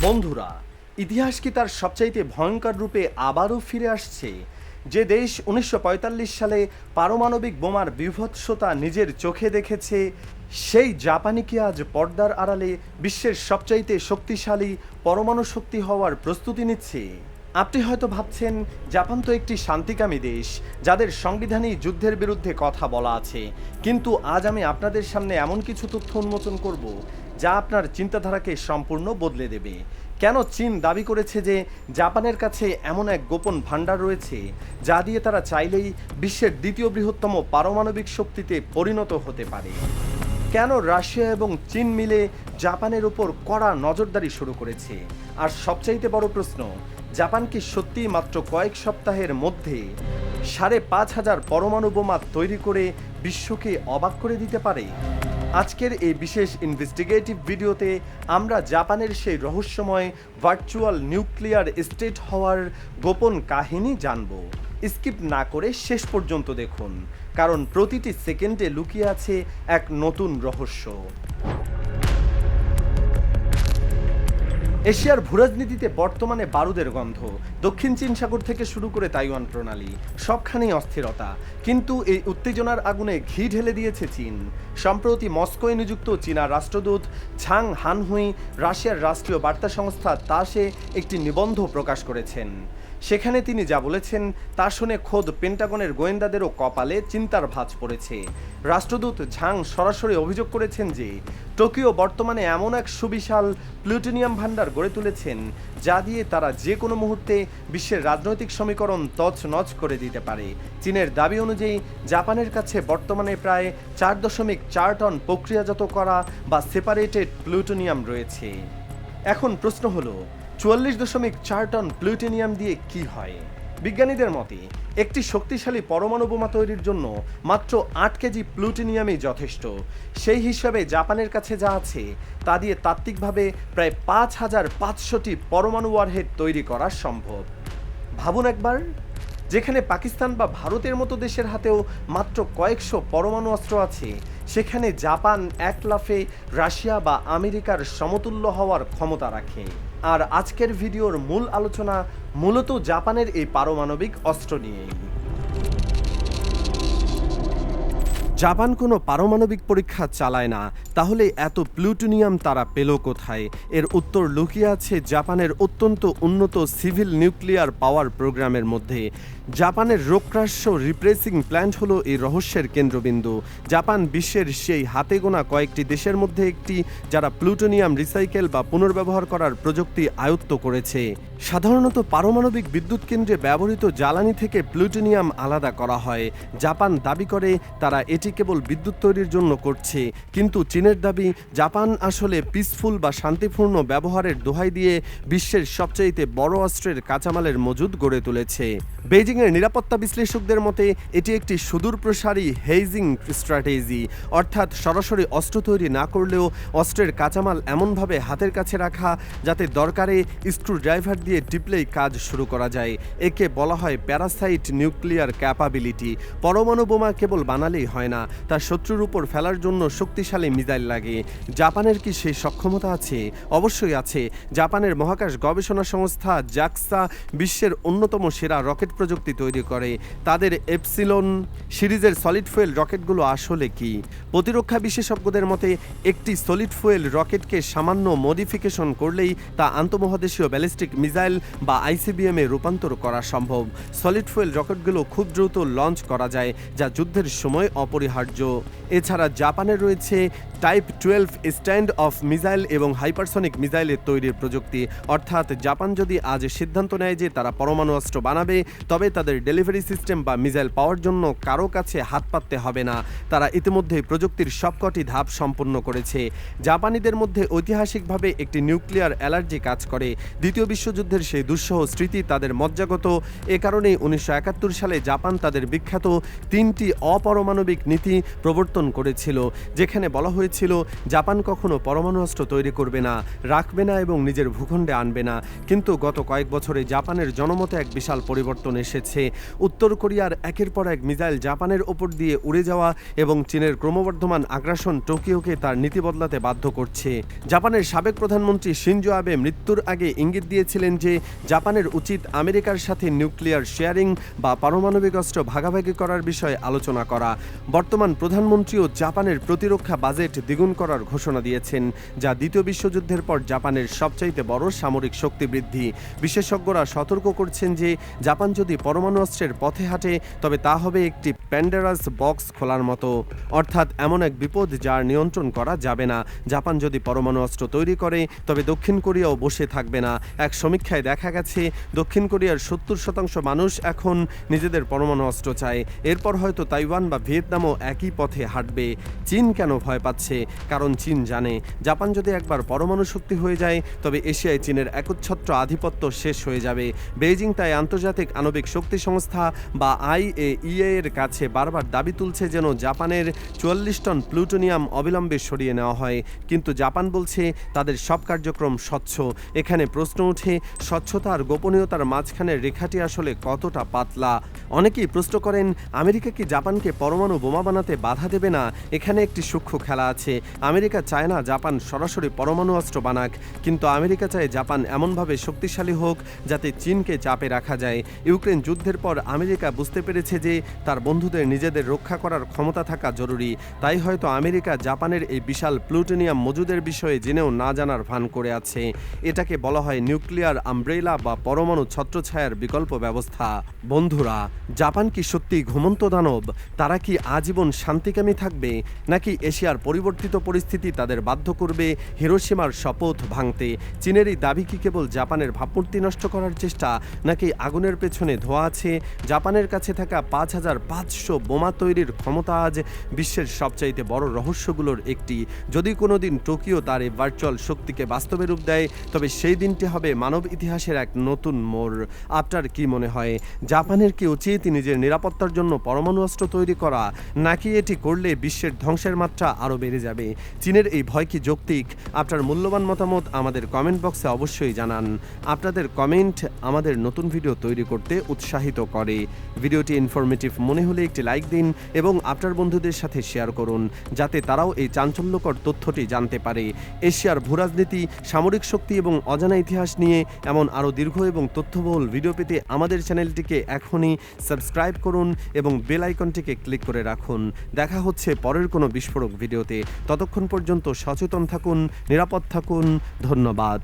বন্ধুরা, ইতিহাস কি তার সবচাইতে ভয়ঙ্কর রূপে আবারও ফিরে আসছে? যে দেশ ১৯৪৫ সালে পারমাণবিক বোমার বীভৎসতা নিজের চোখে দেখেছে, সেই জাপানি কি আজ পর্দার আড়ালে বিশ্বের সবচাইতে শক্তিশালী পরমাণু শক্তি হওয়ার প্রস্তুতি নিচ্ছে? আপনি হয়তো ভাবছেন, জাপান তো একটি শান্তিকামী দেশ, যাদের সংবিধানেই যুদ্ধের বিরুদ্ধে কথা বলা আছে। কিন্তু আজ আমি আপনাদের সামনে এমন কিছু তথ্য উন্মোচন করব যা আপনার চিন্তাধারাকে সম্পূর্ণ বদলে দেবে। কেন চীন দাবি করেছে যে জাপানের কাছে এমন এক গোপন ভাণ্ডার রয়েছে যা দিয়ে তারা চাইলেই বিশ্বের দ্বিতীয় বৃহত্তম পারমাণবিক শক্তিতে পরিণত হতে পারে? কেন রাশিয়া এবং চীন মিলে জাপানের উপর কড়া নজরদারি শুরু করেছে? আর সবচাইতে বড় প্রশ্ন, জাপান কি সত্যিই মাত্র কয়েক সপ্তাহের মধ্যে ৫,৫০০ পরমাণু বোমা তৈরি করে বিশ্বকে অবাক করে দিতে পারে? আজকের এই বিশেষ ইনভেস্টিগেটিভ ভিডিওতে আমরা জাপানের সেই রহস্যময় ভার্চুয়াল নিউক্লিয়ার স্টেট হওয়ার গোপন কাহিনী জানব। স্কিপ না করে শেষ পর্যন্ত দেখুন, কারণ প্রতিটি সেকেন্ডে লুকিয়ে আছে এক নতুন রহস্য। এশিয়ার ভূরাজনীতিতে বর্তমানে বারুদের গন্ধ। দক্ষিণ চীন সাগর থেকে শুরু করে তাইওয়ান প্রণালী, সবখানেই অস্থিরতা। কিন্তু এই উত্তেজনার আগুনে ঘি ঢেলে দিয়েছে চীন। সম্প্রতি মস্কোয় নিযুক্ত চীনা রাষ্ট্রদূত ঝাং হানহুই রাশিয়ার রাষ্ট্রীয় বার্তা সংস্থা তাসে একটি নিবন্ধ প্রকাশ করেছেন। সেখানে তিনি যা বলেছেন তা শুনে খোদ পেন্টাগনের গোয়েন্দাদেরও কপালে চিন্তার ভাঁজ পড়েছে। রাষ্ট্রদূত ঝাং সরাসরি অভিযোগ করেছেন যে টোকিও বর্তমানে এমন এক সুবিশাল প্লুটোনিয়াম ভাণ্ডার গড়ে তুলেছেন যা দিয়ে তারা যে কোনো মুহূর্তে বিশ্বের রাজনৈতিক সমীকরণ তছনছ করে দিতে পারে। চীনের দাবি অনুযায়ী জাপানের কাছে বর্তমানে প্রায় ৪.৪ টন প্রক্রিয়াজাত করা বা সেপারেটেড প্লুটোনিয়াম রয়েছে। এখন প্রশ্ন হলো, ৪৪.৪ টন প্লুটোনিয়াম দিয়ে কি হয়? বিজ্ঞানীদের মতে একটি শক্তিশালী পরমাণু বোমা তৈরির জন্য মাত্র ৮ কেজি প্লুটোনিয়ামই যথেষ্ট। সেই হিসাবে জাপানের কাছে যা আছে তা দিয়ে তাত্ত্বিকভাবে প্রায় ৫,৫০০টি পরমাণু ওয়ারহেড তৈরি করা সম্ভব। ভাবুন একবার, যেখানে পাকিস্তান বা ভারতের মতো দেশের হাতেও মাত্র কয়েকশো পরমাণু অস্ত্র আছে, সেখানে জাপান এক লাফে রাশিয়া বা আমেরিকার সমতুল্য হওয়ার ক্ষমতা রাখে। আর আজকের ভিডিওর মূল আলোচনা মূলত জাপানের এই পারমাণবিক অস্ত্র নিয়েই। জাপান কোনো পারমাণবিক পরীক্ষা চালায় না, তাহলে এত প্লুটোনিয়াম তারা পেল কোথায়? এর উত্তর লুকিয়ে আছে জাপানের অত্যন্ত উন্নত সিভিল নিউক্লিয়ার পাওয়ার প্রোগ্রামের মধ্যে। জাপানের রোগক্রাশ্য রিপ্রেসিং প্ল্যান্ট হলো এই রহস্যের কেন্দ্রবিন্দু। জাপান বিশ্বের সেই হাতে গোনা কয়েকটি দেশের মধ্যে একটি যারা প্লুটোনিয়াম রিসাইকেল বা পুনর্ব্যবহার করার প্রযুক্তি আয়ত্ত করেছে। সাধারণত পারমাণবিক বিদ্যুৎ কেন্দ্রে ব্যবহৃত জ্বালানি থেকে প্লুটোনিয়াম আলাদা করা হয়। জাপান দাবি করে তারা এটি কেবল বিদ্যুৎ তৈরির জন্য করছে, কিন্তু চীনের দাবি জাপান আসলে পিসফুল বা শান্তিপূর্ণ ব্যবহারের দোহাই দিয়ে বিশ্বের সবচেয়ে বড় অস্ত্রের কাঁচামালের মজুদ গড়ে তুলেছে। বেইজিংয়ের নিরাপত্তা বিশ্লেষকদের মতে এটি একটি সুদূরপ্রসারী হেইজিং স্ট্র্যাটেজি, অর্থাৎ সরাসরি অস্ত্র তৈরি না করলেও অস্ত্রের কাঁচামাল এমনভাবে হাতের কাছে রাখা যাতে দরকারে স্ক্রু ড্রাইভার দিয়ে টিপলেই কাজ শুরু করা যায়। একে বলা হয় প্যারাসাইট নিউক্লিয়ার ক্যাপাবিলিটি। পরমাণু বোমা কেবল বানালেই হয় না, তার শত্রুর উপর ফেলার জন্য শক্তিশালী মিসাইল লাগে। জাপানের কি সেই সক্ষমতা আছে? অবশ্যই আছে। জাপানের মহাকাশ গবেষণা সংস্থা জাক্সা বিশ্বের অন্যতম সেরা রকেট প্রযুক্তি তৈরি করে। তাদের এপসিলন সিরিজের সলিড ফুয়েল রকেটগুলো আসলে কি? প্রতিরক্ষা বিশেষজ্ঞদের মতে একটি সলিড ফুয়েল রকেটকে সামান্য মডিফিকেশন করলেই তা আন্তঃমহাদেশীয় ব্যালিস্টিক মিসাইল বা আইসিবিএম এ রূপান্তর করা সম্ভব। সলিড ফুয়েল রকেটগুলো খুব দ্রুত লঞ্চ করা যায়, যা যুদ্ধের সময় অপরিহার্য। এছাড়া জাপানের রয়েছে টাইপ 12 স্ট্যান্ড অফ মিসাইল এবং হাইপারসনিক মিসাইলের তৈরির প্রযুক্তি। অর্থাৎ জাপান যদি আজ সিদ্ধান্ত নেয় যে তারা পরমাণু অস্ত্র বানাবে, তবে তাদের ডেলিভারি সিস্টেম বা মিসাইল পাওয়ার জন্য কারো কাছে হাত পাততে হবে না। তারা ইতিমধ্যেই প্রযুক্তির সবকটি ধাপ সম্পন্ন করেছে। জাপানিদের মধ্যে ঐতিহাসিকভাবে একটি নিউক্লিয়ার অ্যালার্জি কাজ করে। দ্বিতীয় বিশ্বযুদ্ধের সেই দুঃসহ স্মৃতি তাদের মজ্জাগত। এ কারণেই 1971 সালে জাপান তাদের বিখ্যাত 3টি অপারমাণবিক নীতি প্রবর্তন পরিবর্তন করেছিল, যেখানে বলা হয়েছিল জাপান কখনো পরমাণু অস্ত্র তৈরি করবে না, রাখবে না এবং নিজের ভূখণ্ডে আনবে না। কিন্তু গত কয়েক বছরে জাপানের জনমতে এক বিশাল পরিবর্তন এসেছে। উত্তর কোরিয়ার একের পর এক মিসাইল জাপানের ওপর দিয়ে উড়ে যাওয়া এবং চীনের ক্রমবর্ধমান আগ্রাসন টোকিওকে তার নীতি বদলাতে বাধ্য করছে। জাপানের সাবেক প্রধানমন্ত্রী শিনজো আবে মৃত্যুর আগে ইঙ্গিত দিয়েছিলেন যে জাপানের উচিত আমেরিকার সাথে নিউক্লিয়ার শেয়ারিং বা পারমাণবিক অস্ত্র ভাগাভাগি করার বিষয়ে আলোচনা করা। বর্তমান প্রধানমন্ত্রীও জাপানের প্রতিরক্ষা বাজেট দ্বিগুণ করার ঘোষণা দিয়েছেন, যা দ্বিতীয় বিশ্বযুদ্ধের পর জাপানের সবচাইতে বড় সামরিক শক্তি বৃদ্ধি। বিশেষজ্ঞরা সতর্ক করছেন যে জাপান যদি পরমাণু অস্ত্রের পথে হাঁটে তবে তা হবে একটি প্যান্ডোরাস বক্স খোলার মতো, অর্থাৎ এমন এক বিপদ যার নিয়ন্ত্রণ করা যাবে না। জাপান যদি পরমাণু অস্ত্র তৈরি করে তবে দক্ষিণ কোরিয়াও বসে থাকবে না। এক সমীক্ষায় দেখা গেছে দক্ষিণ কোরিয়ার 70% মানুষ এখন নিজেদের পরমাণু অস্ত্র চায়। এরপর হয়তো তাইওয়ান বা ভিয়েতনামও একই পথে হাঁটবে। চীন কেন ভয় পাচ্ছে? কারণ চীন জানে জাপান যদি একবার পরমাণু শক্তি হয়ে যায় তবে এশিয়ায় চীনের একচ্ছত্র আধিপত্য শেষ হয়ে যাবে। বেইজিং তাই আন্তর্জাতিক আণবিক শক্তি সংস্থা বা IAEA এর কাছে বারবার দাবি তুলছে যেন জাপানের 44 টন প্লুটোনিয়াম অবিলম্বে সরিয়ে নেওয়া হয়। কিন্তু জাপান বলছে তাদের সব কার্যক্রম স্বচ্ছ। এখানে প্রশ্ন ওঠে, স্বচ্ছতা আর গোপনীয়তার মাঝখানের রেখাটি আসলে কতটা পাতলা? অনেকেই প্রশ্ন করেন, আমেরিকা কি জাপানকে পরমাণু বোমা বানাতে বাধা দেবে না? এখানে একটি সূক্ষ্ম খেলা আছে। আমেরিকা চায় না জাপান সরাসরি পরমাণু অস্ত্র বানাক, কিন্তু আমেরিকা চায় জাপান এমনভাবে শক্তিশালী হোক যাতে চীনকে চাপে রাখা যায়। ইউক্রেন যুদ্ধের পর আমেরিকা বুঝতে পেরেছে যে তার বন্ধুদের নিজেদের রক্ষা করার ক্ষমতা থাকা জরুরি। তাই হয়তো আমেরিকা জাপানের এই বিশাল প্লুটোনিয়াম মজুদের বিষয়ে জেনেও না জানার ভান করে আছে। এটাকে বলা হয় নিউক্লিয়ার আমব্রেলা বা পরমাণু ছত্রছায়ার বিকল্প ব্যবস্থা। বন্ধুরা, জাপান কি সত্যি ঘুমন্ত দানব? তারা কি আজীবন শান্তিকামী থাকবে, নাকি এশিয়ার পরিবর্তিত পরিস্থিতি তাদের বাধ্য করবে হিরোশিমার শপথ ভাঙতে? চীনের এই দাবি কি কেবল জাপানের ভাবমূর্তি নষ্ট করার চেষ্টা, নাকি আগুনের পেছনে ধোঁয়া আছে? জাপানের কাছে থাকা 5500 বোমা তৈরির ক্ষমতা আজ বিশ্বের সবচাইতে বড় রহস্যগুলোর একটি। যদি কোনোদিন টোকিও তার এই ভার্চুয়াল শক্তিকে বাস্তবে রূপ দেয় তবে সেই দিনটি হবে মানব ইতিহাসের এক নতুন মোড়। আপনার কি মনে হয়, জাপানের কি উচিত নিজের নিরাপত্তার জন্য পরমাণু অস্ত্র তৈরি করা, নাকি এটি করলে বিশ্বের ধ্বংসের মাত্রা আরও বেড়ে যাবে? চীনের এই ভয় কি যৌক্তিক? আপনার মূল্যবান মতামত আমাদের কমেন্ট বক্সে অবশ্যই জানান। আপনাদের কমেন্ট আমাদের নতুন ভিডিও তৈরি করতে উৎসাহিত করে। ভিডিওটি ইনফরমেটিভ মনে হলে একটি লাইক দিন এবং আপনার বন্ধুদের সাথে শেয়ার করুন, যাতে তারাও এই চাঞ্চল্যকর তথ্যটি জানতে পারে। এশিয়ার ভূরাজনীতি, সামরিক শক্তি এবং অজানা ইতিহাস নিয়ে এমন আরও দীর্ঘ এবং তথ্যবহুল ভিডিও পেতে আমাদের চ্যানেলটিকে এখনই সাবস্ক্রাইব করুন এবং বেল আইকনটিকে ক্লিক করে রাখুন। দেখা হচ্ছে পরের কোনো বিস্ফোরক ভিডিওতে। ততক্ষণ পর্যন্ত সচেতন থাকুন, নিরাপদ থাকুন। ধন্যবাদ।